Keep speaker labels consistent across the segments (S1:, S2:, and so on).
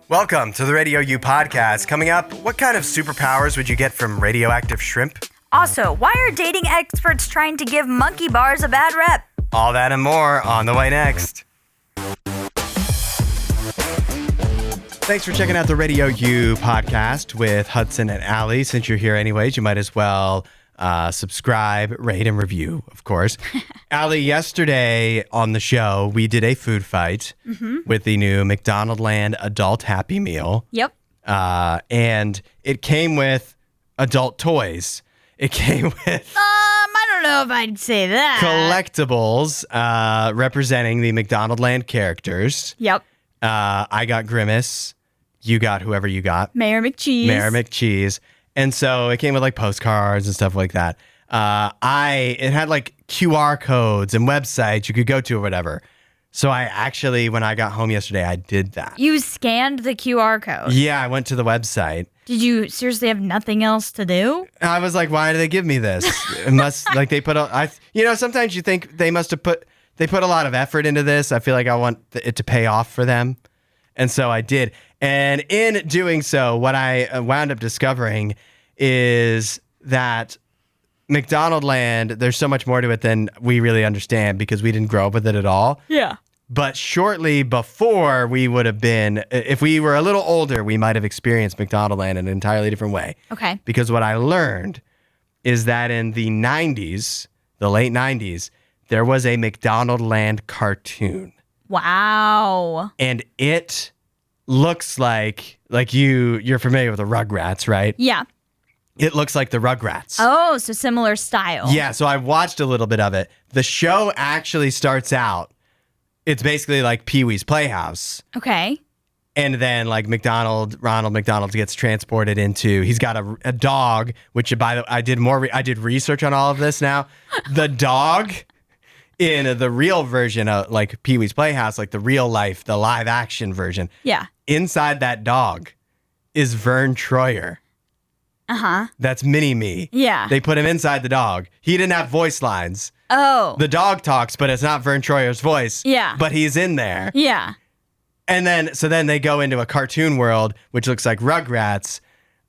S1: Welcome to the RadioU podcast. Coming up, what kind of superpowers would you get from radioactive shrimp?
S2: Also, why are dating experts trying to give monkey bars a bad rep?
S1: All that and more on the way next. Thanks for checking out the RadioU podcast with Hudson and Allie. Since you're here anyways, you might as well subscribe, rate, and review, of course. Allie, yesterday on the show, we did a food fight with the new McDonald's Land Adult Happy Meal.
S2: Yep.
S1: And it came with adult toys. It came with
S2: I don't know if I'd say that.
S1: collectibles representing the McDonald's Land characters.
S2: Yep.
S1: I got Grimace. You got whoever you got.
S2: Mayor McCheese.
S1: Mayor McCheese. And so it came with like postcards and stuff like that. It had like QR codes and websites you could go to or whatever. So I actually, when I got home yesterday, I did that.
S2: You scanned the QR code.
S1: Yeah, I went to the website.
S2: Did you seriously have nothing else to do?
S1: I was like, why do they give me this? It must, like they put, sometimes you think they must have put a lot of effort into this. I feel like I want it to pay off for them. And so I did. And in doing so, what I wound up discovering is that McDonald's Land, there's so much more to it than we really understand because we didn't grow up with it at all.
S2: Yeah.
S1: But shortly before we would have been, if we were a little older, we might have experienced McDonald's Land in an entirely different way.
S2: Okay.
S1: Because what I learned is that in the 90s, the late 90s, there was a McDonald's Land cartoon.
S2: Wow.
S1: And it looks like you're familiar with the Rugrats, right?
S2: Yeah.
S1: It looks like the Rugrats.
S2: Oh, so similar style.
S1: Yeah, so I watched a little bit of it. The show actually starts out, it's basically like Pee-wee's Playhouse.
S2: Okay.
S1: And then like Ronald McDonald gets transported into, he's got a dog, which by the way, I did research on all of this now. The dog in the real version of like Pee-wee's Playhouse, like the real life, the live action version.
S2: Yeah.
S1: Inside that dog is Vern Troyer.
S2: Uh-huh.
S1: That's Mini-Me.
S2: Yeah.
S1: They put him inside the dog. He didn't have voice lines.
S2: Oh.
S1: The dog talks, but it's not Vern Troyer's voice.
S2: Yeah.
S1: But he's in there.
S2: Yeah.
S1: And then they go into a cartoon world, which looks like Rugrats.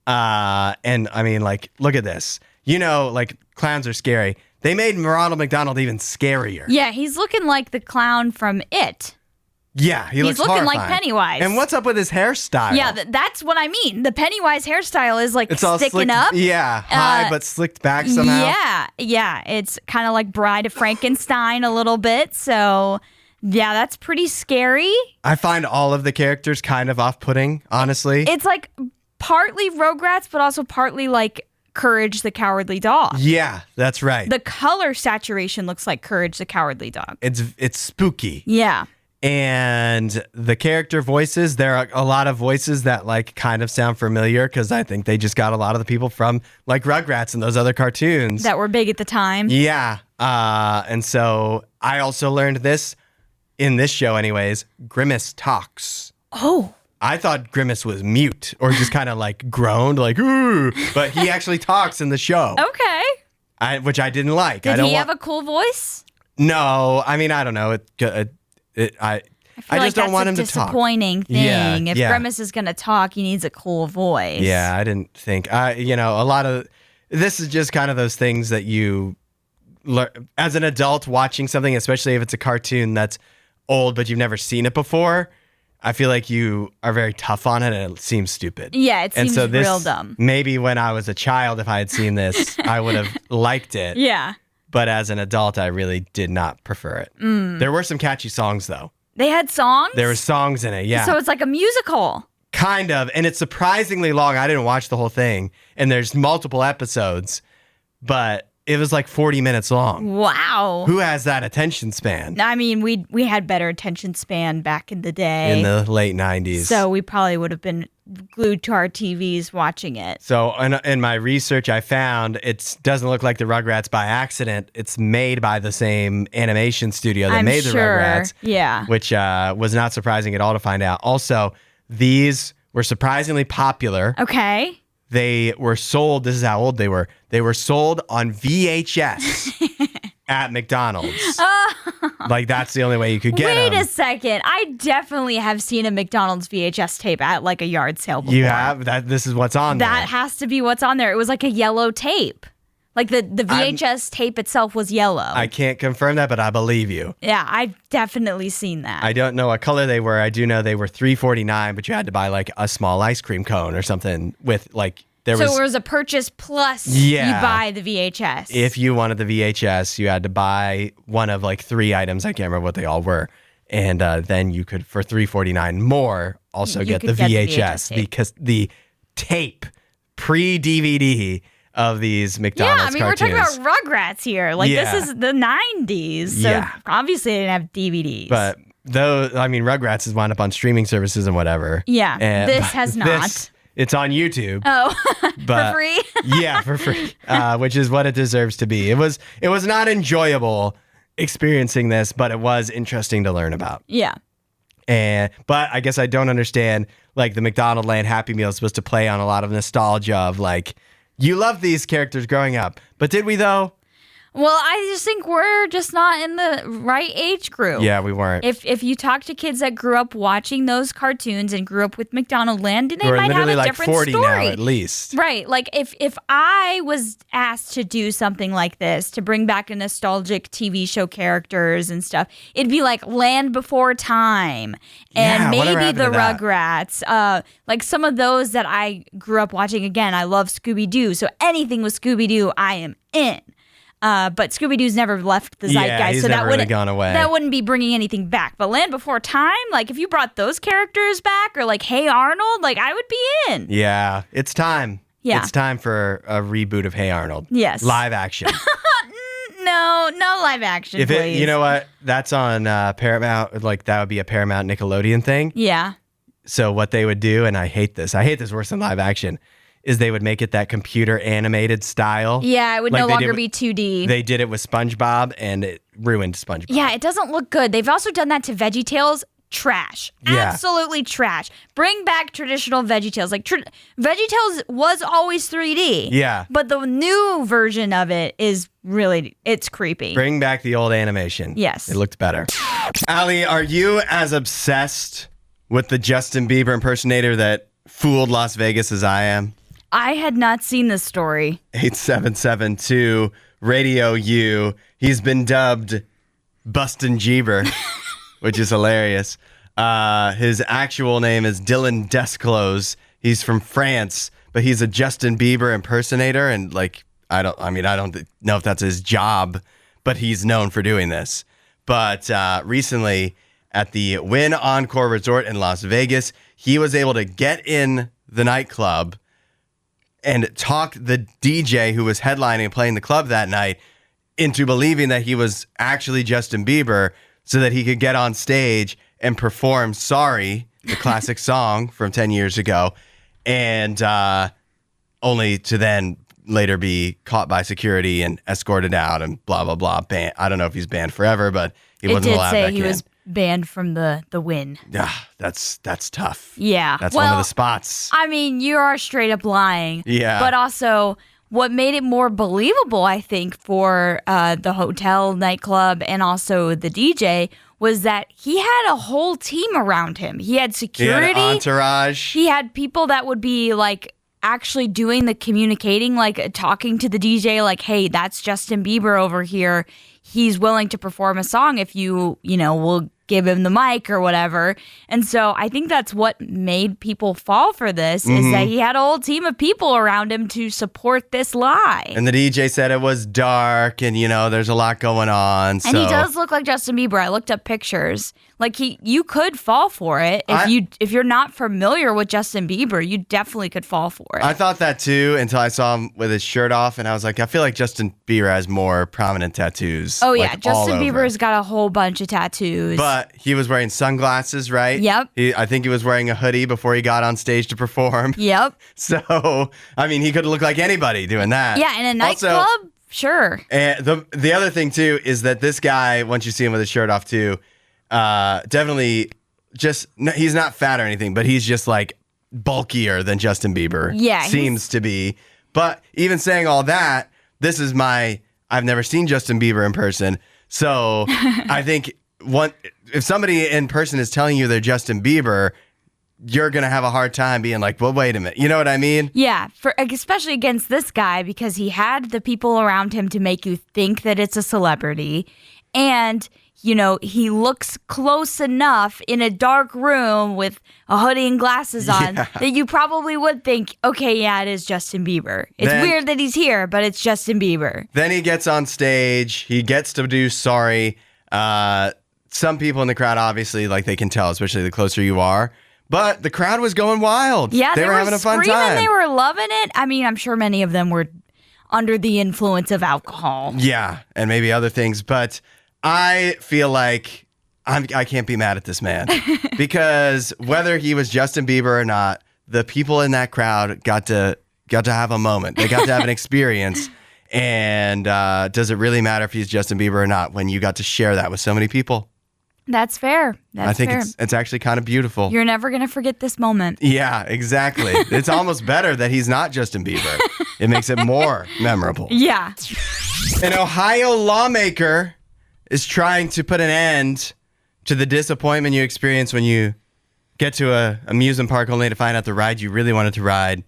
S1: And I mean, like, look at this. You know, like, clowns are scary. They made Ronald McDonald even scarier.
S2: Yeah, he's looking like the clown from It.
S1: Yeah,
S2: he's
S1: looks
S2: looking
S1: horrifying.
S2: like Pennywise.
S1: And what's up with his hairstyle?
S2: Yeah, that's what I mean. The Pennywise hairstyle is like
S1: it's all
S2: sticking
S1: slicked,
S2: up.
S1: Yeah, high but slicked back somehow.
S2: Yeah. It's kind of like Bride of Frankenstein a little bit. So, yeah, that's pretty scary.
S1: I find all of the characters kind of off-putting, honestly.
S2: It's like partly Rugrats, but also partly like Courage the Cowardly Dog.
S1: Yeah, that's right.
S2: The color saturation looks like Courage the Cowardly Dog.
S1: It's spooky.
S2: Yeah.
S1: And the character voices, there are a lot of voices that like kind of sound familiar because I think they just got a lot of the people from like Rugrats and those other cartoons.
S2: That were big at the time.
S1: Yeah. And so I also learned this in this show anyways. Grimace talks.
S2: Oh.
S1: I thought Grimace was mute or just kind of like groaned like, ooh, but he actually talks in the show.
S2: Okay.
S1: Which I didn't like.
S2: Did he have a cool voice?
S1: No. I mean, I don't know. I just don't want him to talk.
S2: That's a disappointing thing. If Grimace is going to talk, he needs a cool voice.
S1: Yeah, I didn't think. A lot of this is just kind of those things that you learn as an adult watching something, especially if it's a cartoon that's old but you've never seen it before. I feel like you are very tough on it and it seems stupid.
S2: Yeah, it seems real dumb.
S1: Maybe when I was a child, if I had seen this, I would have liked it.
S2: Yeah.
S1: But as an adult, I really did not prefer it. There were some catchy songs, though.
S2: They had songs?
S1: There were songs in it, yeah.
S2: So it's like a musical.
S1: Kind of. And it's surprisingly long. I didn't watch the whole thing. And there's multiple episodes. But it was like 40 minutes long.
S2: Wow.
S1: Who has that attention span?
S2: I mean, we had better attention span back in the day.
S1: In the late 90s.
S2: So we probably would have been glued to our TVs watching it.
S1: So in my research, I found it doesn't look like the Rugrats by accident. It's made by the same animation studio that made the Rugrats.
S2: Yeah.
S1: Which was not surprising at all to find out. Also, these were surprisingly popular.
S2: Okay.
S1: They were sold, this is how old they were. They were sold on VHS at McDonald's. Like, that's the only way you could get
S2: Wait
S1: them.
S2: a second. I definitely have seen a McDonald's VHS tape at like a yard sale before.
S1: You have? This is what's on there.
S2: That has to be what's on there. It was like a yellow tape. Like the VHS tape itself was yellow.
S1: I can't confirm that, but I believe you.
S2: Yeah, I've definitely seen that.
S1: I don't know what color they were. I do know they were $3.49, but you had to buy like a small ice cream cone or something with like
S2: So it was a purchase plus you buy the VHS.
S1: If you wanted the VHS, you had to buy one of like 3 items. I can't remember what they all were. And then you could, for $3.49 more, also get the VHS because the tape, pre-DVD of these McDonald's cartoons.
S2: We're talking about Rugrats here. Like, this is the 90s. So obviously they didn't have DVDs.
S1: But Rugrats has wound up on streaming services and whatever.
S2: Yeah,
S1: And
S2: this has not.
S1: It's on YouTube.
S2: Oh,
S1: but,
S2: for free?
S1: Yeah, for free, which is what it deserves to be. It was not enjoyable experiencing this, but it was interesting to learn about.
S2: Yeah.
S1: But I guess I don't understand, like, the McDonald Land Happy Meal is supposed to play on a lot of nostalgia of, like, you loved these characters growing up, but did we though?
S2: Well, I just think we're just not in the right age group.
S1: Yeah, we weren't.
S2: If you talk to kids that grew up watching those cartoons and grew up with McDonald Land, they might have a
S1: like
S2: different
S1: 40
S2: story.
S1: now at least.
S2: Right. Like if I was asked to do something like this, to bring back a nostalgic TV show characters and stuff, it'd be like Land Before Time and maybe the Rugrats. Like some of those that I grew up watching. Again, I love Scooby-Doo. So anything with Scooby-Doo, I am in. But Scooby-Doo's never left the zeitgeist,
S1: he's
S2: so
S1: never
S2: that wouldn't
S1: gone away.
S2: That wouldn't be bringing anything back. But Land Before Time, like if you brought those characters back, or like Hey Arnold, like I would be in.
S1: Yeah, it's time.
S2: Yeah,
S1: it's time for a reboot of Hey Arnold.
S2: Yes,
S1: live action.
S2: No live action. Please.
S1: You know what? That's on Paramount. Like that would be a Paramount Nickelodeon thing.
S2: Yeah.
S1: So what they would do, and I hate this worse than live action, is they would make it that computer animated style.
S2: Yeah, it would
S1: like
S2: no longer be 2D.
S1: They did it with SpongeBob, and it ruined SpongeBob.
S2: Yeah, it doesn't look good. They've also done that to VeggieTales. Trash.
S1: Yeah.
S2: Absolutely trash. Bring back traditional VeggieTales. Like VeggieTales was always 3D.
S1: Yeah.
S2: But the new version of it is really, it's creepy.
S1: Bring back the old animation.
S2: Yes.
S1: It looked better. Allie, are you as obsessed with the Justin Bieber impersonator that fooled Las Vegas as I am?
S2: I had not seen this story.
S1: 8772 RadioU. He's been dubbed Bustin Jieber, which is hilarious. His actual name is Dylan Desclose. He's from France, but he's a Justin Bieber impersonator, and like I don't know if that's his job, but he's known for doing this. But recently at the Wynn Encore Resort in Las Vegas, he was able to get in the nightclub and talk the DJ who was headlining and playing the club that night into believing that he was actually Justin Bieber so that he could get on stage and perform Sorry, the classic song from 10 years ago, and only to then later be caught by security and escorted out and blah, blah, blah. I don't know if he's banned forever, but he wasn't allowed back in.
S2: It did say he was banned from the Wynn.
S1: Yeah, that's tough.
S2: Yeah.
S1: That's one of the spots.
S2: I mean, you are straight up lying.
S1: Yeah.
S2: But also, what made it more believable, I think, for the hotel, nightclub, and also the DJ was that he had a whole team around him. He had security.
S1: He had an entourage.
S2: He had people that would be like actually doing the communicating, like talking to the DJ, like, hey, that's Justin Bieber over here. He's willing to perform a song if you will give him the mic or whatever. And so I think that's what made people fall for this, is that he had a whole team of people around him to support this lie.
S1: And the DJ said it was dark and, there's a lot going on.
S2: And he does look like Justin Bieber. I looked up pictures. Like you could fall for it. If you're not familiar with Justin Bieber, you definitely could fall for it.
S1: I thought that too until I saw him with his shirt off, and I was like, I feel like Justin Bieber has more prominent tattoos.
S2: Oh yeah,
S1: like,
S2: Justin Bieber's got a whole bunch of tattoos.
S1: But he was wearing sunglasses, right?
S2: Yep.
S1: I think he was wearing a hoodie before he got on stage to perform.
S2: Yep.
S1: So, I mean, he could look like anybody doing that.
S2: Yeah, in a nightclub, sure.
S1: And the other thing too is that this guy, once you see him with his shirt off too, definitely he's not fat or anything, but he's just like bulkier than Justin Bieber.
S2: Yeah.
S1: Seems to be. But even saying all that, this is my I've never seen Justin Bieber in person. So I think if somebody in person is telling you they're Justin Bieber, you're going to have a hard time being like, well, wait a minute. You know what I mean?
S2: Yeah, especially against this guy, because he had the people around him to make you think that it's a celebrity. And, he looks close enough in a dark room with a hoodie and glasses on that you probably would think, okay, yeah, it is Justin Bieber. It's weird that he's here, but it's Justin Bieber.
S1: Then he gets on stage. He gets to do Sorry. Some people in the crowd, obviously, like they can tell, especially the closer you are. But the crowd was going wild.
S2: Yeah,
S1: they were having a fun
S2: screaming,
S1: time.
S2: They were loving it. I mean, I'm sure many of them were under the influence of alcohol.
S1: Yeah, and maybe other things. But I feel like I can't be mad at this man because whether he was Justin Bieber or not, the people in that crowd got to have a moment. They got to have an experience. And does it really matter if he's Justin Bieber or not when you got to share that with so many people?
S2: That's fair.
S1: I think
S2: fair.
S1: it's actually kind of beautiful.
S2: You're never going to forget this moment.
S1: Yeah, exactly. It's almost better that he's not Justin Bieber. It makes it more memorable.
S2: Yeah.
S1: An Ohio lawmaker is trying to put an end to the disappointment you experience when you get to an amusement park only to find out the ride you really wanted to ride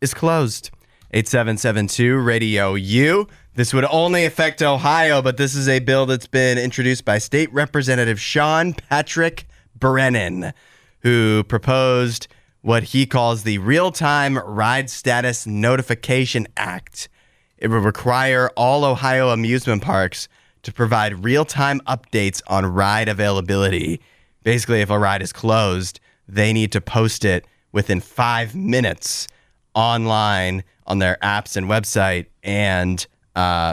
S1: is closed. 8772 RadioU. This would only affect Ohio, but this is a bill that's been introduced by State Representative Sean Patrick Brennan, who proposed what he calls the Real-Time Ride Status Notification Act. It would require all Ohio amusement parks to provide real-time updates on ride availability. Basically, if a ride is closed, they need to post it within 5 minutes online on their apps and website and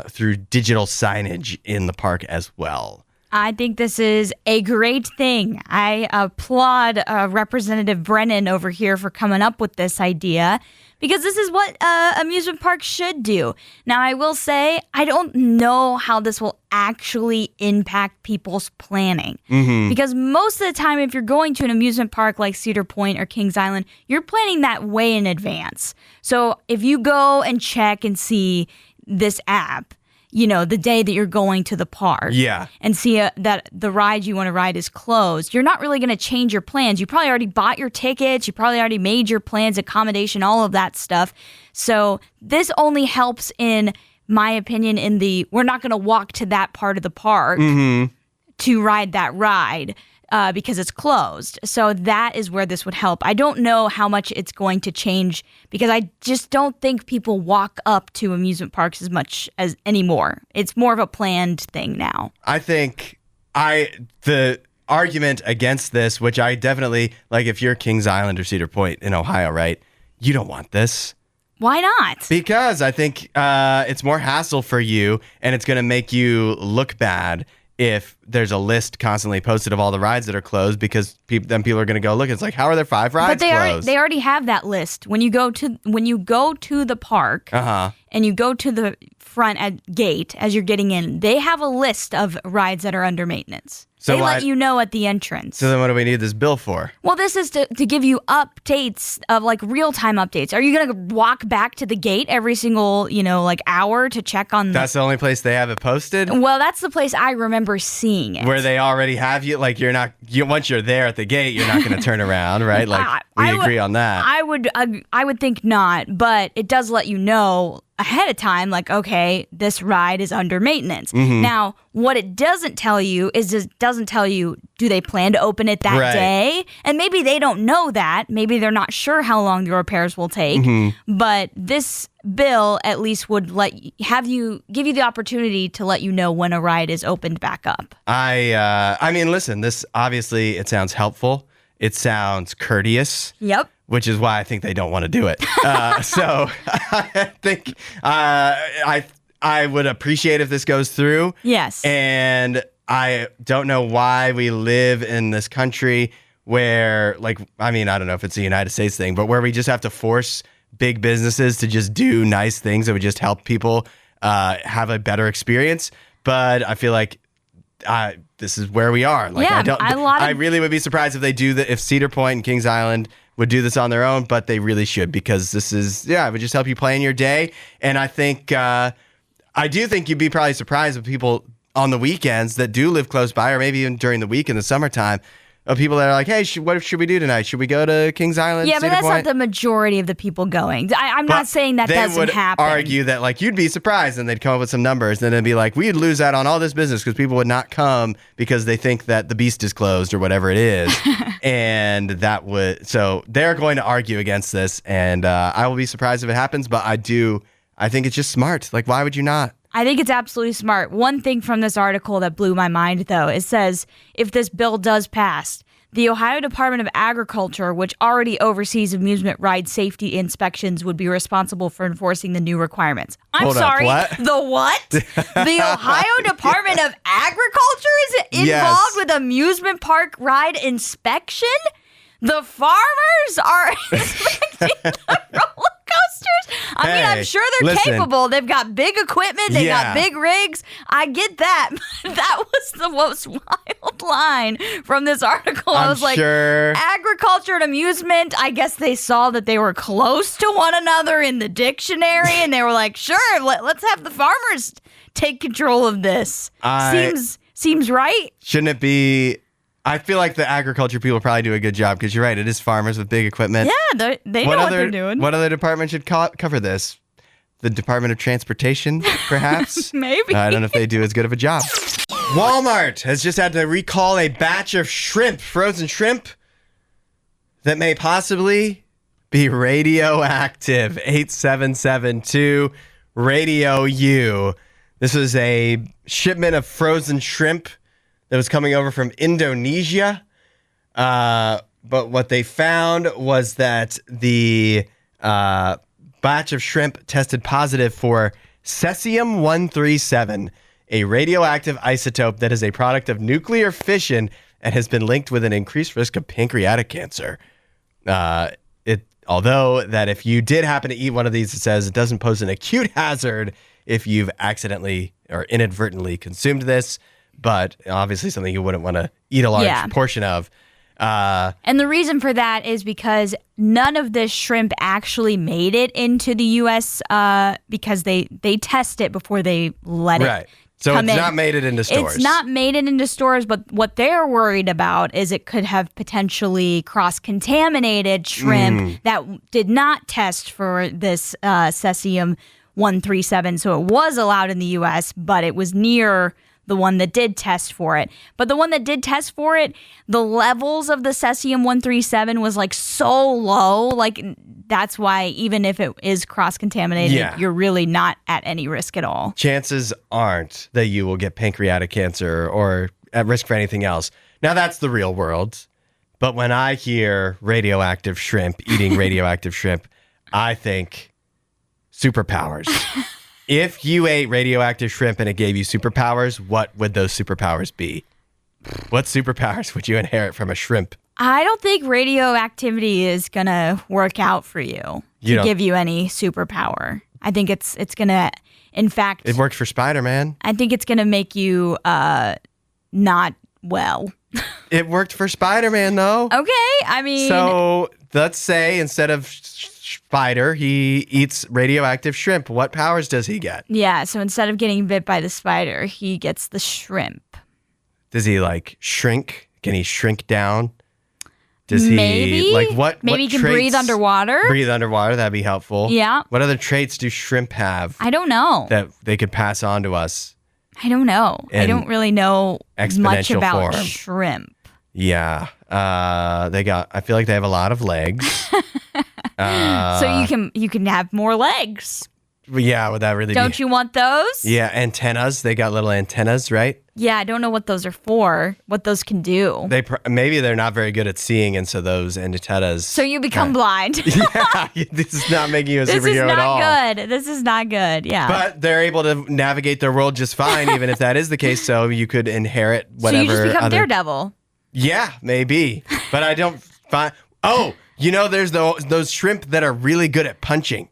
S1: through digital signage in the park as well.
S2: I think this is a great thing. I applaud Representative Brennan over here for coming up with this idea because this is what amusement parks should do. Now, I will say, I don't know how this will actually impact people's planning. Mm-hmm. Because most of the time, if you're going to an amusement park like Cedar Point or Kings Island, you're planning that way in advance. So if you go and check and see this app, the day that you're going to the park and see that the ride you want to ride is closed, you're not really going to change your plans. You probably already bought your tickets. You probably already made your plans, accommodation, all of that stuff. So this only helps, in my opinion, we're not going to walk to that part of the park to ride that ride. Because it's closed. So that is where this would help. I don't know how much it's going to change because I just don't think people walk up to amusement parks as much as anymore. It's more of a planned thing now.
S1: I think the argument against this, which I definitely, like if you're Kings Island or Cedar Point in Ohio, right? You don't want this.
S2: Why not?
S1: Because I think it's more hassle for you and it's going to make you look bad if there's a list constantly posted of all the rides that are closed, because then people are going to go look. It's like, how are there 5 rides closed?
S2: They already have that list. When you go to the park and you go to the front gate as you're getting in, they have a list of rides that are under maintenance. So they let you know at the entrance.
S1: So then what do we need this bill for?
S2: Well, this is to give you updates of like real-time updates. Are you going to walk back to the gate every single, hour to check on
S1: That's the only place they have it posted?
S2: Well, that's the place I remember seeing it.
S1: Where they already have you? Like once you're there at the gate, you're not going to turn around, right? Like we agree on that.
S2: I would think not, but it does let you know ahead of time, like, okay, this ride is under maintenance. Mm-hmm. Now, what it doesn't tell you is do they plan to open it that day? And maybe they don't know that. Maybe they're not sure how long the repairs will take. Mm-hmm. But this bill at least would give you the opportunity to let you know when a ride is opened back up.
S1: I mean, listen, this obviously, it sounds helpful. It sounds courteous.
S2: Yep.
S1: Which is why I think they don't want to do it. So I think I would appreciate if this goes through.
S2: Yes.
S1: And I don't know why we live in this country where, I don't know if it's a United States thing, but where we just have to force big businesses to just do nice things that would just help people have a better experience. But I feel like this is where we are. I really would be surprised if they do that, if Cedar Point and Kings Island would do this on their own, but they really should, because this is, it would just help you plan your day. And I think I do think you'd be probably surprised with people on the weekends that do live close by, or maybe even during the week in the summertime, of people that are like, hey, what should we do tonight? Should we go to Kings Island?
S2: Yeah, but
S1: Cedar
S2: that's
S1: Point?
S2: not the majority of the people going. I'm not saying that doesn't happen.
S1: They would argue that, like, you'd be surprised, and they'd come up with some numbers, and it'd be like, we'd lose out on all this business because people would not come because they think that the Beast is closed or whatever it is. And that would, so they're going to argue against this, and I will be surprised if it happens, but I think it's just smart. Like, why would you not?
S2: I think it's absolutely smart. One thing from this article that blew my mind, though, it says if this bill does pass, the Ohio Department of Agriculture, which already oversees amusement ride safety inspections, would be responsible for enforcing the new requirements. I'm sorry,
S1: what?
S2: The what? The Ohio Department of Agriculture is involved with amusement park ride inspection? The farmers are inspecting the roller coasters? I mean, I'm sure they're capable. They've got big equipment. They got big rigs. I get that. But that was the most wild line from this article. I was like, agriculture and amusement, I guess they saw that they were close to one another in the dictionary, and they were like, sure, let's have the farmers take control of this. Seems right.
S1: Shouldn't it be... I feel like the agriculture people probably do a good job because you're right. It is farmers with big equipment.
S2: Yeah, they know what they're doing.
S1: What other department should cover this? The Department of Transportation, perhaps?
S2: Maybe.
S1: I don't know if they do as good of a job. Walmart has just had to recall a batch of shrimp, frozen shrimp, that may possibly be radioactive. 8772 RadioU. This was a shipment of frozen shrimp that was coming over from Indonesia. But what they found was that the batch of shrimp tested positive for cesium-137, a radioactive isotope that is a product of nuclear fission and has been linked with an increased risk of pancreatic cancer. Although that if you did happen to eat one of these, it says it doesn't pose an acute hazard if you've accidentally or inadvertently consumed this. But obviously something you wouldn't want to eat a large portion of.
S2: And the reason for that is because none of this shrimp actually made it into the U.S. Because they test it before they let it
S1: So
S2: come
S1: it's
S2: in.
S1: not made it into stores.
S2: It's not made it into stores, but what they're worried about is it could have potentially cross-contaminated shrimp that did not test for this cesium-137. So it was allowed in the U.S., but it was near the one that did test for it. But the one that did test for it, the levels of the cesium-137 was like so low. Like that's why even if it is cross-contaminated, you're really not at any risk at all.
S1: Chances aren't that you will get pancreatic cancer or at risk for anything else. Now that's the real world. But when I hear radioactive shrimp, eating radioactive shrimp, I think superpowers. If you ate radioactive shrimp and it gave you superpowers, what would those superpowers be? What superpowers would you inherit from a shrimp?
S2: I don't think radioactivity is going to work out for you to give you any superpower. I think it's going to, in fact...
S1: It worked for Spider-Man.
S2: I think it's going to make you not well.
S1: It worked for Spider-Man, though.
S2: Okay, I mean...
S1: So let's say instead of... Spider, he eats radioactive shrimp. What powers does he get?
S2: Yeah, so instead of getting bit by the spider, he gets the shrimp.
S1: Does he like shrink? Can he shrink down? Does
S2: Maybe.
S1: he like what?
S2: Maybe
S1: what
S2: he can breathe underwater.
S1: Breathe underwater, that'd be helpful.
S2: Yeah.
S1: What other traits do shrimp have?
S2: I don't know.
S1: That they could pass on to us.
S2: I don't know. I don't really know much about
S1: form.
S2: Shrimp.
S1: Yeah. I feel like they have a lot of legs.
S2: So you can have more legs.
S1: Yeah, would that really
S2: Don't you want those?
S1: Yeah, antennas. They got little antennas, right?
S2: Yeah, I don't know what those are for, what those can do.
S1: Maybe they're not very good at seeing, and so those antennas...
S2: So you become blind.
S1: Yeah, this is not making you a superhero at all.
S2: This is not good, yeah.
S1: But they're able to navigate their world just fine, even if that is the case, so you could inherit whatever...
S2: So you just become Daredevil.
S1: Yeah, maybe. But I don't find... Oh, you know, there's those shrimp that are really good at punching.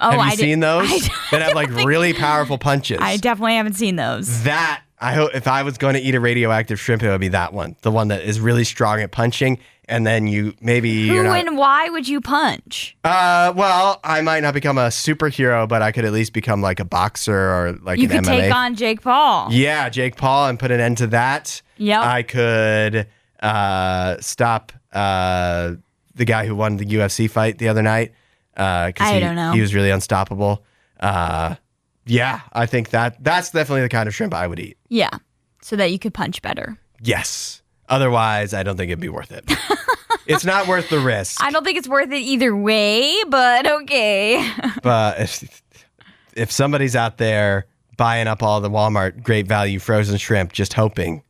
S2: Oh,
S1: have you seen those? That have like really powerful punches.
S2: I definitely haven't seen those.
S1: That, I hope if I was going to eat a radioactive shrimp, it would be that one. The one that is really strong at punching and then you're not.
S2: And why would you punch?
S1: Well, I might not become a superhero, but I could at least become like a boxer or like
S2: you
S1: an
S2: could
S1: MMA.
S2: take on Jake Paul.
S1: Yeah, Jake Paul, and put an end to that.
S2: Yep.
S1: I could stop the guy who won the UFC fight the other night. I
S2: don't know.
S1: He was really unstoppable. Yeah, I think that's definitely the kind of shrimp I would eat.
S2: Yeah, so that you could punch better.
S1: Yes. Otherwise, I don't think it'd be worth it. It's not worth the risk.
S2: I don't think it's worth it either way, but okay.
S1: But if somebody's out there buying up all the Walmart Great Value frozen shrimp, just hoping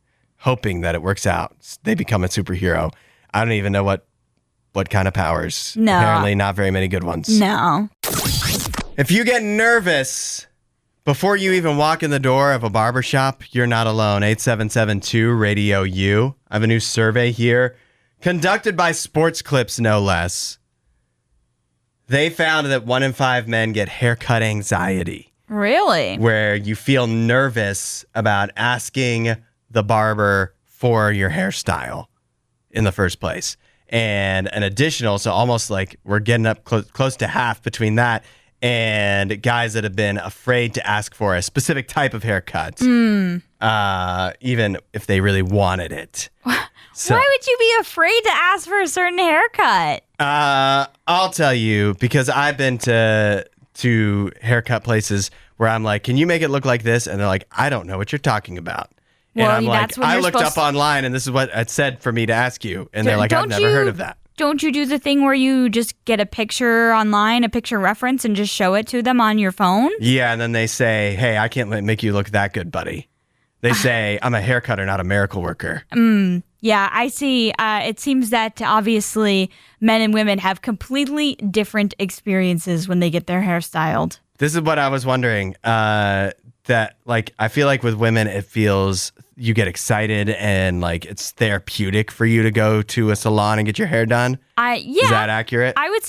S1: that it works out, they become a superhero. I don't even know what kind of powers.
S2: No.
S1: Apparently not very many good ones.
S2: No.
S1: If you get nervous before you even walk in the door of a barbershop, you're not alone. 8772-RadioU. I have a new survey here, conducted by Sports Clips, no less. They found that 1 in 5 men get haircut anxiety.
S2: Really?
S1: Where you feel nervous about asking the barber for your hairstyle in the first place. And an additional, so almost like we're getting up close to half between that and guys that have been afraid to ask for a specific type of haircut, even if they really wanted it. So,
S2: why would you be afraid to ask for a certain haircut?
S1: I'll tell you, because I've been to haircut places where I'm like, can you make it look like this? And they're like, I don't know what you're talking about.
S2: Well,
S1: and I'm
S2: that's
S1: like,
S2: when
S1: I
S2: you're
S1: looked up
S2: supposed
S1: online and this is what it said for me to ask you. And they're like, I've never heard of that.
S2: Don't you do the thing where you just get a picture online, a picture reference, and just show it to them on your phone?
S1: Yeah, and then they say, hey, I can't make you look that good, buddy. They say, I'm a haircutter, not a miracle worker.
S2: Yeah, I see. It seems that obviously men and women have completely different experiences when they get their hair styled.
S1: This is what I was wondering. That, like, I feel like with women, it feels you get excited and like it's therapeutic for you to go to a salon and get your hair done.
S2: Yeah.
S1: Is that accurate?
S2: I would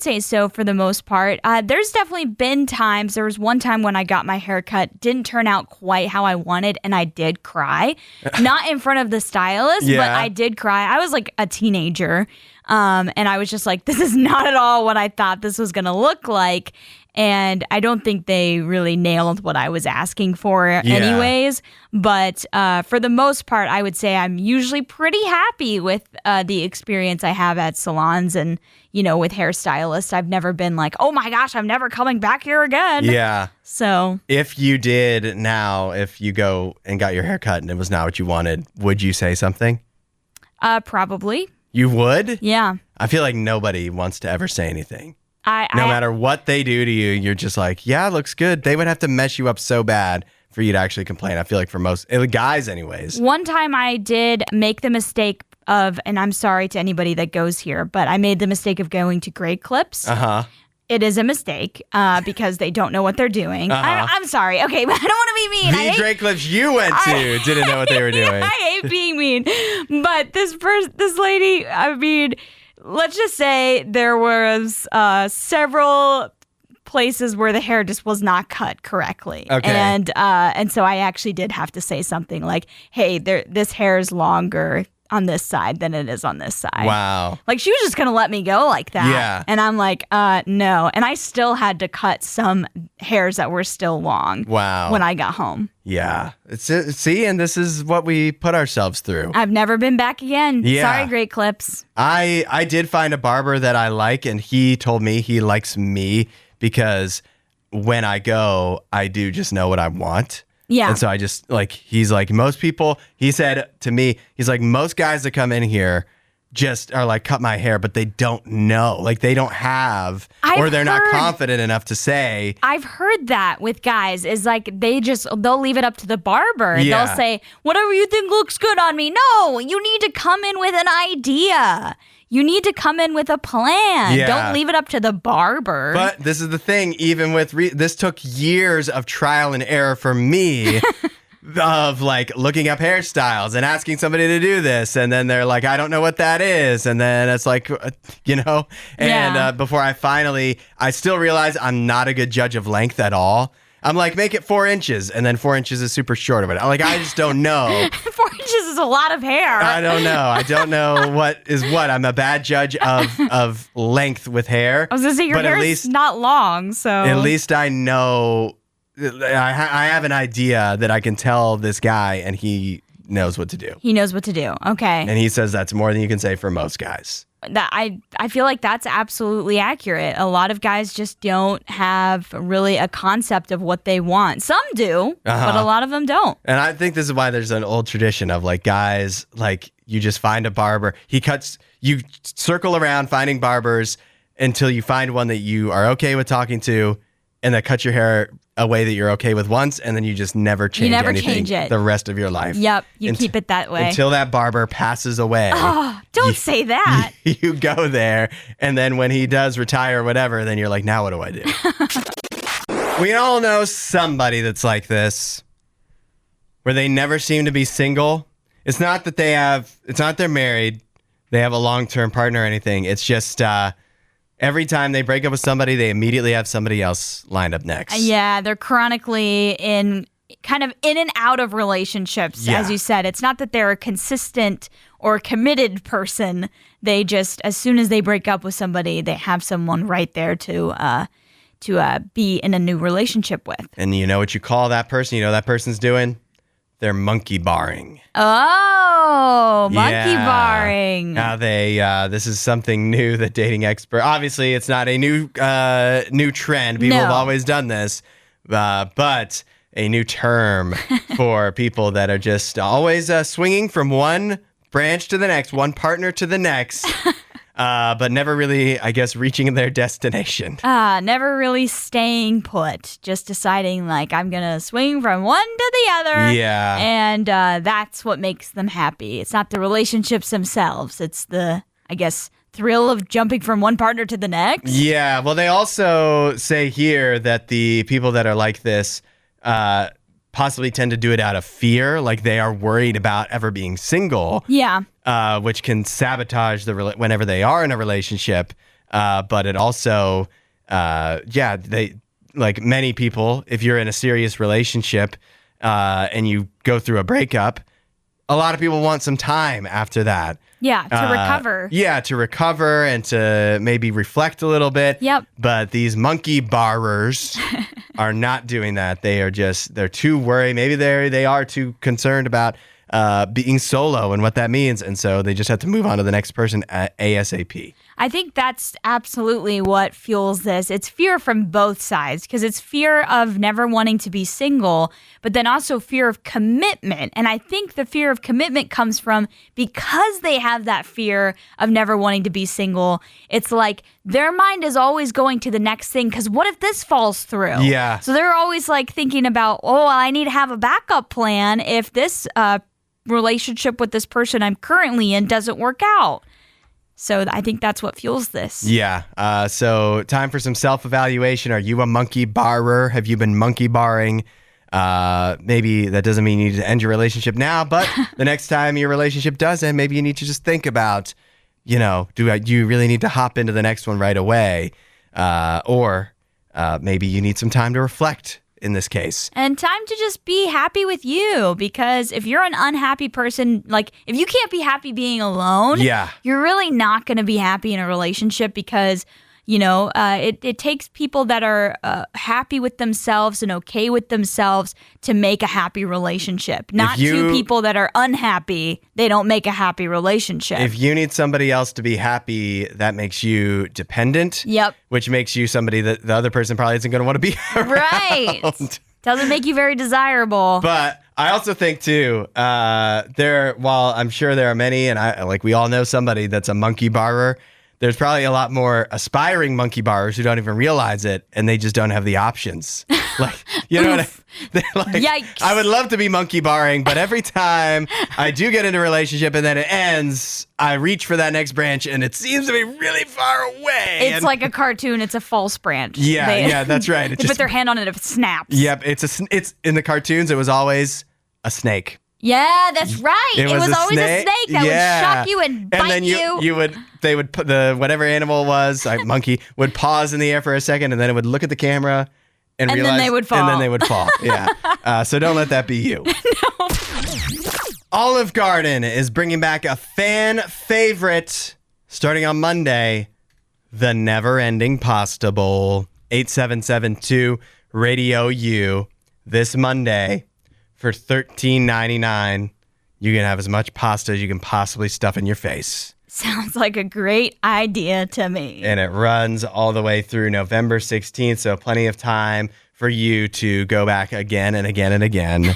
S2: say so for the most part. There's definitely been times. There was one time when I got my hair cut, didn't turn out quite how I wanted, and I did cry. Not in front of the stylist, but I did cry. I was like a teenager, and I was just like, this is not at all what I thought this was going to look like. And I don't think they really nailed what I was asking for anyways. But for the most part, I would say I'm usually pretty happy with the experience I have at salons and, with hairstylists. I've never been like, oh my gosh, I'm never coming back here again.
S1: Yeah.
S2: So
S1: if you did now, if you go and got your hair cut and it was not what you wanted, would you say something?
S2: Probably.
S1: You would?
S2: Yeah.
S1: I feel like nobody wants to ever say anything. No matter what they do to you, you're just like, yeah, it looks good. They would have to mess you up so bad for you to actually complain. I feel like for most guys anyways.
S2: One time I did make the mistake of, and I'm sorry to anybody that goes here, but I made the mistake of going to Great Clips.
S1: Uh-huh.
S2: It is a mistake because they don't know what they're doing. I'm sorry. Okay, but I don't want to be mean.
S1: The Great Clips you went to didn't know what they were doing.
S2: I hate being mean. But this lady, I mean, let's just say there was several places where the hair just was not cut correctly.
S1: Okay.
S2: And so I actually did have to say something like, hey, this hair is longer on this side than it is on this side.
S1: Wow.
S2: Like she was just going to let me go like that.
S1: Yeah.
S2: And I'm like, no. And I still had to cut some hairs that were still long.
S1: Wow.
S2: When I got home.
S1: Yeah. See, and this is what we put ourselves through.
S2: I've never been back again.
S1: Yeah.
S2: Sorry, Great Clips.
S1: I did find a barber that I like, and he told me he likes me because when I go, I do just know what I want.
S2: Yeah.
S1: And so I just he's like, most people, he said to me, he's like, most guys that come in here just are like, cut my hair, but they don't know. Like they don't have, or they're not confident enough to say.
S2: I've heard that with guys is like, they'll leave it up to the barber.
S1: Yeah.
S2: They'll say, whatever you think looks good on me. No, you need to come in with an idea. You need to come in with a plan.
S1: Yeah.
S2: Don't leave it up to the barber.
S1: But this is the thing, even with, this took years of trial and error for me of like looking up hairstyles and asking somebody to do this. And then they're like, I don't know what that is. And then it's like, and before I still realize I'm not a good judge of length at all. I'm like, make it 4 inches, and then 4 inches is super short of it. I just don't know.
S2: 4 inches is a lot of hair.
S1: I don't know. I don't know what is what. I'm a bad judge of length with hair.
S2: I was going to say, your hair is not long, so.
S1: At least I know, I have an idea that I can tell this guy, and he knows what to do.
S2: He knows what to do. Okay.
S1: And he says that's more than you can say for most guys.
S2: That I feel like that's absolutely accurate. A lot of guys just don't have really a concept of what they want. Some do, but a lot of them don't.
S1: And I think this is why there's an old tradition of like guys, like you just find a barber. You circle around finding barbers until you find one that you are okay with talking to, and that cuts your hair a way that you're okay with once, and then you just never change anything the rest of your life.
S2: Yep, you keep it that way.
S1: Until that barber passes away.
S2: Oh, don't say that.
S1: You go there, and then when he does retire or whatever, then you're like, now what do I do? We all know somebody that's like this, where they never seem to be single. It's not that they're married, they have a long-term partner or anything. It's just... every time they break up with somebody, they immediately have somebody else lined up next.
S2: Yeah, they're chronically in and out of relationships, as you said. It's not that they're a consistent or committed person. They just, as soon as they break up with somebody, they have someone right there to be in a new relationship with.
S1: And you know what you call that person? You know what that person's doing? They're monkey barring.
S2: Oh, monkey barring.
S1: Now this is something new that dating expert. Obviously, it's not a new trend. People have always done this, but a new term for people that are just always swinging from one branch to the next, one partner to the next. But never really, I guess, reaching their destination.
S2: Never really staying put. Just deciding, like, I'm going to swing from one to the other.
S1: Yeah.
S2: And that's what makes them happy. It's not the relationships themselves. It's the, I guess, thrill of jumping from one partner to the next.
S1: Yeah. Well, they also say here that the people that are like this possibly tend to do it out of fear. Like, they are worried about ever being single.
S2: Yeah.
S1: Which can sabotage whenever they are in a relationship. But it also, they, like many people, if you're in a serious relationship and you go through a breakup, a lot of people want some time after that.
S2: Yeah, to recover.
S1: Yeah, to recover and to maybe reflect a little bit.
S2: Yep.
S1: But these monkey barrers are not doing that. They're too worried. Maybe they are too concerned about being solo and what that means. And so they just have to move on to the next person ASAP.
S2: I think that's absolutely what fuels this. It's fear from both sides, because it's fear of never wanting to be single, but then also fear of commitment. And I think the fear of commitment comes from because they have that fear of never wanting to be single. It's like their mind is always going to the next thing, because what if this falls through?
S1: Yeah.
S2: So they're always like thinking about, I need to have a backup plan if this relationship with this person I'm currently in doesn't work out. So I think that's what fuels this.
S1: Yeah. So time for some self-evaluation. Are you a monkey barrer? Have you been monkey barring? Maybe that doesn't mean you need to end your relationship now, but the next time your relationship does end, maybe you need to just think about, do you really need to hop into the next one right away? Or maybe you need some time to reflect in this case.
S2: And time to just be happy with you, because if you're an unhappy person, like if you can't be happy being alone, you're really not going to be happy in a relationship, because it takes people that are happy with themselves and okay with themselves to make a happy relationship. Not two people that are unhappy. They don't make a happy relationship.
S1: If you need somebody else to be happy, that makes you dependent.
S2: Yep.
S1: Which makes you somebody that the other person probably isn't going to want to be around.
S2: Right. Doesn't make you very desirable.
S1: But I also think too, while I'm sure there are many, and we all know somebody that's a monkey barrer, there's probably a lot more aspiring monkey barrers who don't even realize it, and they just don't have the options. Like, you know what they're like,
S2: yikes.
S1: I would love to be monkey barring, but every time I do get into a relationship and then it ends, I reach for that next branch and it seems to be really far away.
S2: It's like a cartoon. It's a false branch.
S1: Yeah, that's right.
S2: They put their hand on it, it snaps.
S1: Yep, it's in the cartoons, it was always a snake.
S2: Yeah, that's right. It was always a snake that would shock you and bite
S1: you. And then they would put whatever animal it was, like monkey, would pause in the air for a second, and then it would look at the camera and realize,
S2: then they would fall.
S1: And then they would fall. Yeah. So don't let that be you.
S2: No.
S1: Olive Garden is bringing back a fan favorite starting on Monday, the never-ending Pasta Bowl. 8772 RadioU this Monday for $13.99. You can have as much pasta as you can possibly stuff in your face.
S2: Sounds like a great idea to me.
S1: And it runs all the way through November 16th, so plenty of time for you to go back again and again and again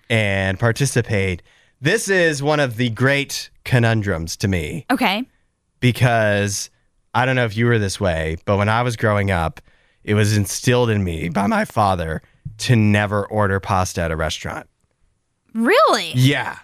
S1: and participate. This is one of the great conundrums to me.
S2: Okay.
S1: Because I don't know if you were this way, but when I was growing up, it was instilled in me by my father to never order pasta at a restaurant.
S2: Really?
S1: Yeah.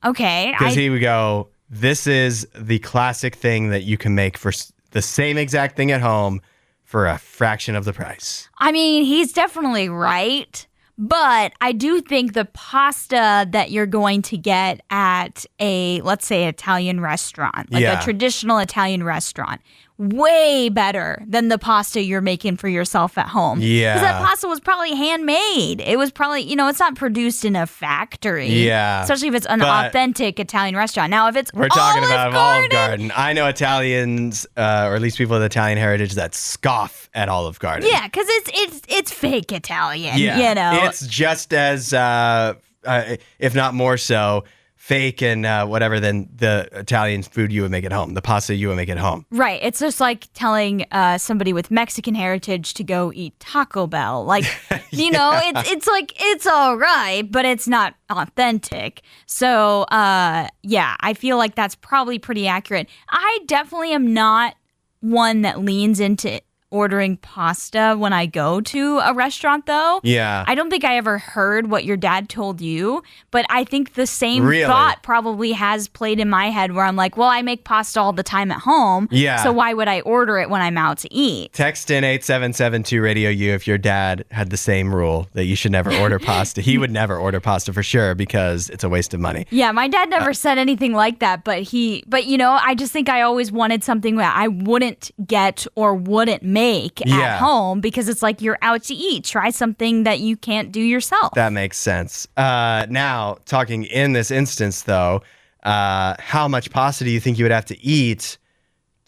S2: Okay.
S1: Because he would go, this is the classic thing that you can make for the same exact thing at home for a fraction of the price.
S2: I mean, he's definitely right. But I do think the pasta that you're going to get at a, let's say, Italian restaurant, like a traditional Italian restaurant, way better than the pasta you're making for yourself at home.
S1: Yeah.
S2: Because that pasta was probably handmade. It was probably, it's not produced in a factory.
S1: Yeah.
S2: Especially if it's an authentic Italian restaurant. Now, if it's
S1: We're talking about Olive Garden. I know Italians, or at least people with Italian heritage, that scoff at Olive Garden.
S2: Yeah, because it's fake Italian,
S1: It's just as, if not more so, fake and whatever than the Italian food you would make at home, the pasta you would make at home.
S2: Right. It's just like telling somebody with Mexican heritage to go eat Taco Bell. Like, it's like, it's all right, but it's not authentic. So, I feel like that's probably pretty accurate. I definitely am not one that leans into ordering pasta when I go to a restaurant, though.
S1: Yeah.
S2: I don't think I ever heard what your dad told you, but I think the same thought probably has played in my head where I'm like, well, I make pasta all the time at home.
S1: Yeah.
S2: So why would I order it when I'm out to eat?
S1: Text in 8772 RadioU if your dad had the same rule that you should never order pasta. He would never order pasta for sure because it's a waste of money.
S2: Yeah, my dad never said anything like that, but I just think I always wanted something that I wouldn't get or wouldn't make at home because it's like you're out to eat. Try something that you can't do yourself.
S1: That makes sense. Now, talking in this instance, though, how much pasta do you think you would have to eat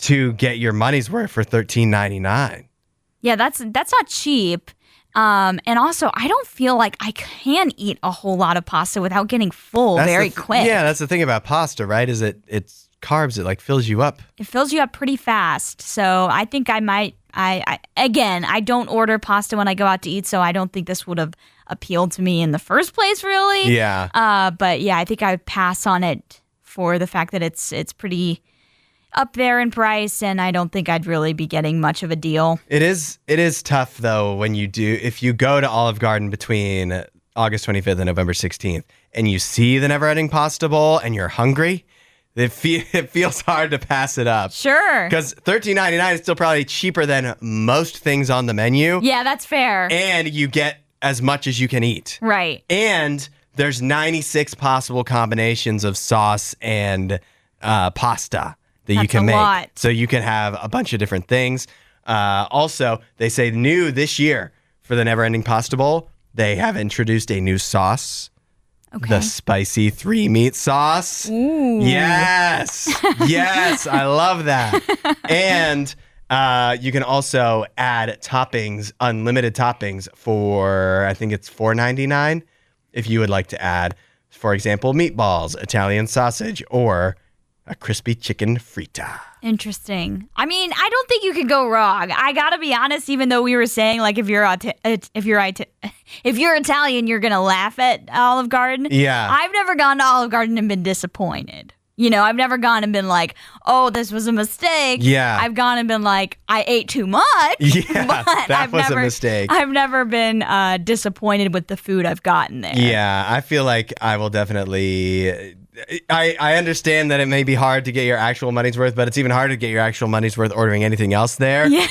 S1: to get your money's worth for $13.99?
S2: Yeah, that's not cheap. And also, I don't feel like I can eat a whole lot of pasta without getting full very quick.
S1: Yeah, that's the thing about pasta, right? Is it's carbs. It like fills you up.
S2: It fills you up pretty fast. So I think I might. I don't order pasta when I go out to eat, so I don't think this would have appealed to me in the first place, really.
S1: Yeah.
S2: But yeah, I think I would pass on it for the fact that it's pretty up there in price, and I don't think I'd really be getting much of a deal.
S1: It is tough though if you go to Olive Garden between August 25th and November 16th, and you see the Never-Ending Pasta Bowl, and you're hungry. It feels hard to pass it up.
S2: Sure.
S1: Because $13.99 is still probably cheaper than most things on the menu.
S2: Yeah, that's fair.
S1: And you get as much as you can eat.
S2: Right.
S1: And there's 96 possible combinations of sauce and pasta that you can make.
S2: Lot.
S1: So you can have a bunch of different things. Also, they say new this year for the Never-Ending Pasta Bowl, they have introduced a new sauce. Okay. The spicy 3-meat sauce.
S2: Ooh.
S1: Yes. Yes. I love that. And you can also add toppings, unlimited toppings for, I think it's $4.99 if you would like to add, for example, meatballs, Italian sausage, or a crispy chicken frita.
S2: Interesting. I mean, I don't think you could go wrong. I gotta be honest. Even though we were saying like if you're Italian, you're gonna laugh at Olive Garden.
S1: Yeah.
S2: I've never gone to Olive Garden and been disappointed. I've never gone and been like, oh, this was a mistake.
S1: Yeah.
S2: I've gone and been like, I ate too much.
S1: Yeah,
S2: but
S1: that was a mistake.
S2: I've never been disappointed with the food I've gotten there.
S1: Yeah, I feel like I will definitely. I understand that it may be hard to get your actual money's worth, but it's even harder to get your actual money's worth ordering anything else there.
S2: Yeah.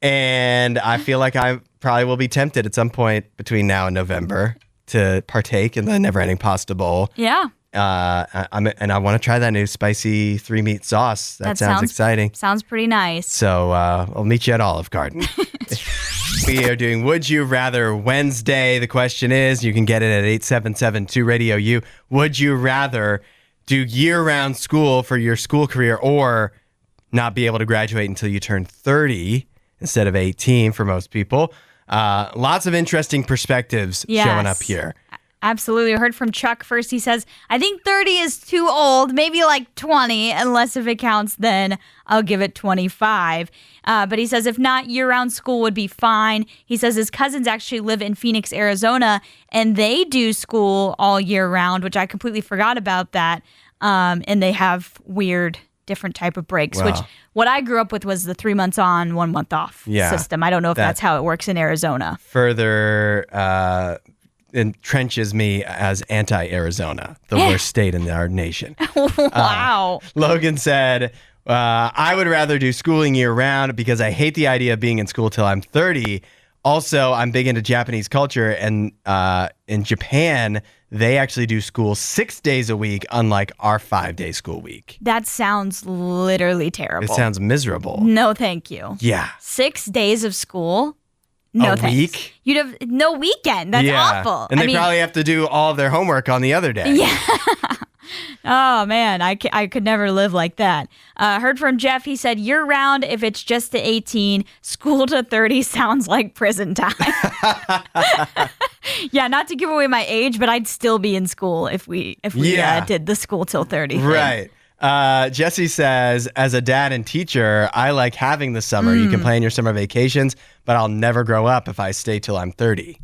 S1: And I feel like I probably will be tempted at some point between now and November to partake in the Never-Ending Pasta Bowl.
S2: Yeah.
S1: And I want to try that new spicy 3-meat sauce. That sounds exciting.
S2: Sounds pretty nice.
S1: So I'll meet you at Olive Garden. We are doing Would You Rather Wednesday. The question is, you can get it at 877-2-RADIO-U. Would you rather do year-round school for your school career or not be able to graduate until you turn 30 instead of 18 for most people? Lots of interesting perspectives showing up here.
S2: Absolutely. I heard from Chuck first. He says, I think 30 is too old, maybe like 20, unless if it counts, then I'll give it 25. But he says, if not, year-round school would be fine. He says his cousins actually live in Phoenix, Arizona, and they do school all year round, which I completely forgot about that. And they have weird different type of breaks, which what I grew up with was the 3 months on, 1 month off system. I don't know if that's how it works in Arizona.
S1: Further entrenches me as anti-Arizona, the worst state in our nation.
S2: Wow.
S1: Logan said, I would rather do schooling year-round because I hate the idea of being in school till I'm 30. Also, I'm big into Japanese culture, and in Japan, they actually do school 6 days a week, unlike our 5-day school week.
S2: That sounds literally terrible.
S1: It sounds miserable.
S2: No, thank you.
S1: Yeah.
S2: 6 days of school? No, thanks.
S1: Week?
S2: You'd have no weekend. That's awful.
S1: And they probably have to do all of their homework on the other day.
S2: Yeah. Oh, man, I could never live like that. Heard from Jeff. He said, year-round, if it's just to 18, school to 30 sounds like prison time. Yeah, not to give away my age, but I'd still be in school if we did the school till 30 thing.
S1: Right. Jesse says, as a dad and teacher, I like having the summer. You can plan your summer vacations, but I'll never grow up if I stay till I'm 30.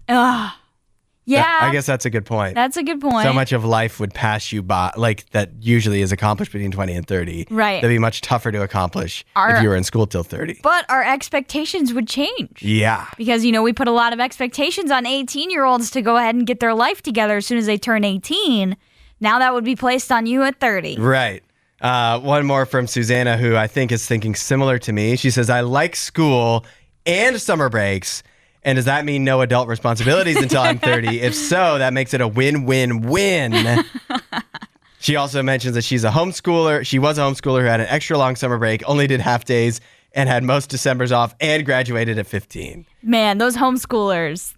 S2: Yeah.
S1: I guess that's a good point.
S2: That's a good point.
S1: So much of life would pass you by, like that usually is accomplished between 20 and 30.
S2: Right.
S1: That'd be much tougher to accomplish if you were in school till 30.
S2: But our expectations would change.
S1: Yeah.
S2: Because, we put a lot of expectations on 18-year-olds to go ahead and get their life together as soon as they turn 18. Now that would be placed on you at 30.
S1: Right. One more from Susanna, who I think is thinking similar to me. She says, I like school and summer breaks. And does that mean no adult responsibilities until I'm 30? If so, that makes it a win-win-win. She also mentions that she's a homeschooler. She was a homeschooler who had an extra long summer break, only did half days, and had most Decembers off, and graduated at 15.
S2: Man, those homeschoolers,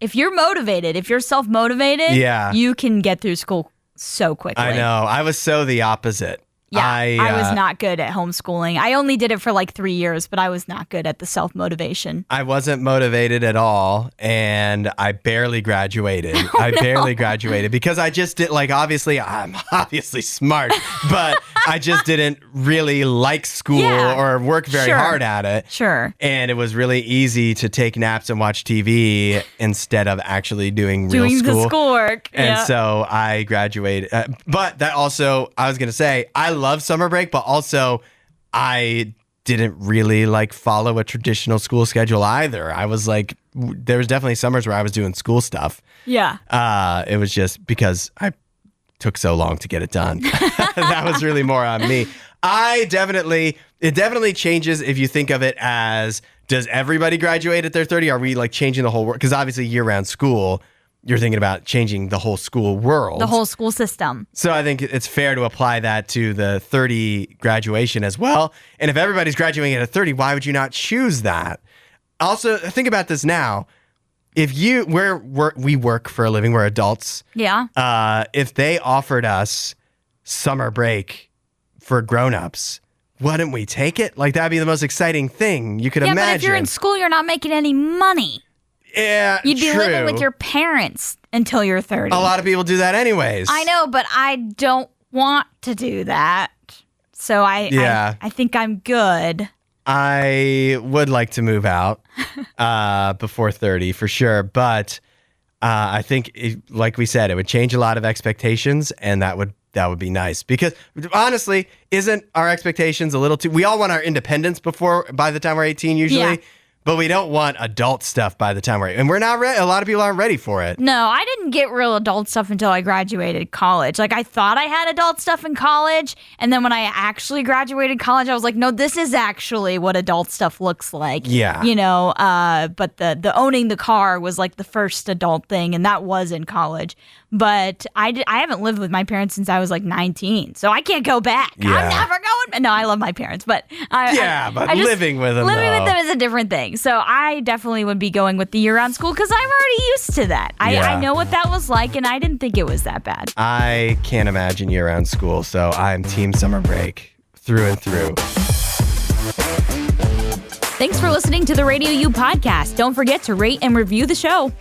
S2: if you're motivated, if you're self-motivated, you can get through school so quickly.
S1: I know. I was so the opposite.
S2: Yeah, I was not good at homeschooling. I only did it for like 3 years, but I was not good at the self-motivation.
S1: I wasn't motivated at all, and I barely graduated. I barely graduated because I just did, obviously, I'm obviously smart, but I just didn't really like school or work very hard at it.
S2: Sure.
S1: And it was really easy to take naps and watch TV instead of actually doing real school.
S2: Doing the schoolwork.
S1: And so I graduated. But that also, I was going to say, I love summer break, but also I didn't really follow a traditional school schedule either. I was there was definitely summers where I was doing school stuff.
S2: Yeah.
S1: It was just because I took so long to get it done. That was really more on me. It definitely changes if you think of it as, does everybody graduate at their 30? Are we changing the whole world? Because obviously year-round school, you're thinking about changing the whole school world.
S2: The whole school system.
S1: So I think it's fair to apply that to the 30 graduation as well. And if everybody's graduating at 30, why would you not choose that? Also, think about this now. If we work for a living, we're adults.
S2: Yeah.
S1: If they offered us summer break for grown-ups, wouldn't we take it? That'd be the most exciting thing you could imagine.
S2: Yeah, but if you're in school, you're not making any money.
S1: Yeah,
S2: You'd be living with your parents until you're 30.
S1: A lot of people do that anyways.
S2: I know, but I don't want to do that. So I think I'm good.
S1: I would like to move out before 30 for sure. But I think, like we said, it would change a lot of expectations, and that would be nice. Because honestly, isn't our expectations a little too... We all want our independence by the time we're 18 usually.
S2: Yeah.
S1: But we don't want adult stuff by the time and we're not ready. A lot of people aren't ready for it.
S2: No, I didn't get real adult stuff until I graduated college. I thought I had adult stuff in college. And then when I actually graduated college, I was like, no, this is actually what adult stuff looks like.
S1: Yeah.
S2: But the owning the car was the first adult thing. And that was in college. But I haven't lived with my parents since I was 19. So I can't go back. Yeah. I'm never going. No, I love my parents. But living with them
S1: Living
S2: with them is a different thing. So I definitely would be going with the year-round school because I'm already used to that. I know what that was like, and I didn't think it was that bad.
S1: I can't imagine year-round school, so I'm team summer break through and through.
S2: Thanks for listening to the RadioU podcast. Don't forget to rate and review the show.